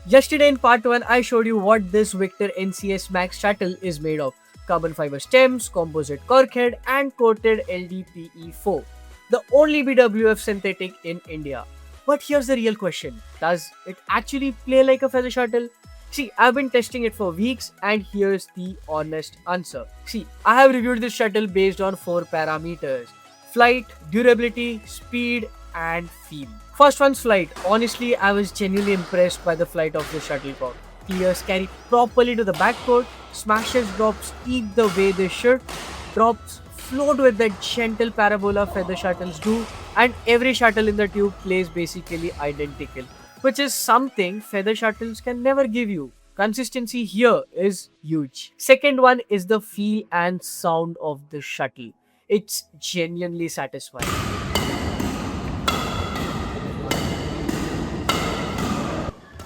Yesterday in part 1, I showed you what this Victor NCS Max shuttle is made of. Carbon fiber stems, composite cork head, and coated LDPE4. The only BWF synthetic in India. But here's the real question. Does it actually play like a feather shuttle? See, I've been testing it for weeks and here's the honest answer. See, I have reviewed this shuttle based on 4 parameters: flight, durability, speed, and feel. First one's flight. Honestly, I was genuinely impressed by the flight of the shuttlecock. Clears carry properly to the backport, smashes drops eat the way they should, drops float with that gentle parabola feather shuttles do, and every shuttle in the tube plays basically identical, which is something feather shuttles can never give you. Consistency here is huge. Second one is the feel and sound of the shuttle. It's genuinely satisfying.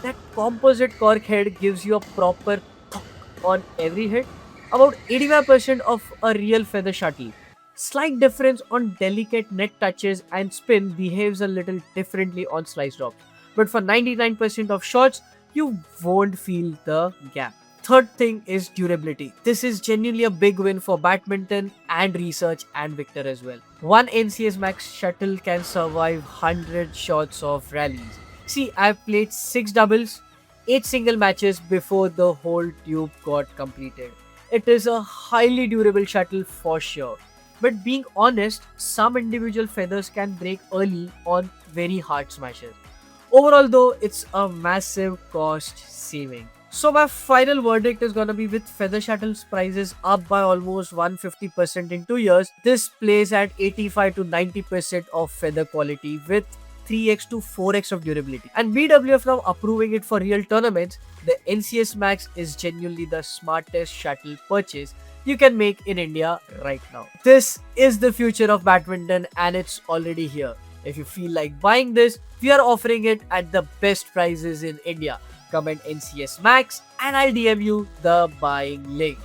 That composite cork head gives you a proper thunk on every hit, about 85% of a real feather shuttle. Slight difference on delicate net touches and spin behaves a little differently on slice drops, but for 99% of shots, you won't feel the gap. Third thing is durability. This is genuinely a big win for badminton and research and Victor as well. One NCS Max shuttle can survive 100 shots of rallies. See, I've played 6 doubles, 8 single matches before the whole tube got completed. It is a highly durable shuttle for sure. But being honest, some individual feathers can break early on very hard smashes. Overall, though, it's a massive cost saving. So my final verdict is gonna be with feather shuttles prices up by almost 150% in 2 years. This plays at 85 to 90% of feather quality with 3x to 4x of durability. And BWF now approving it for real tournaments, the NCS Max is genuinely the smartest shuttle purchase you can make in India right now. This is the future of badminton and it's already here. If you feel like buying this, we are offering it at the best prices in India. Comment NCS Max and I'll DM you the buying link.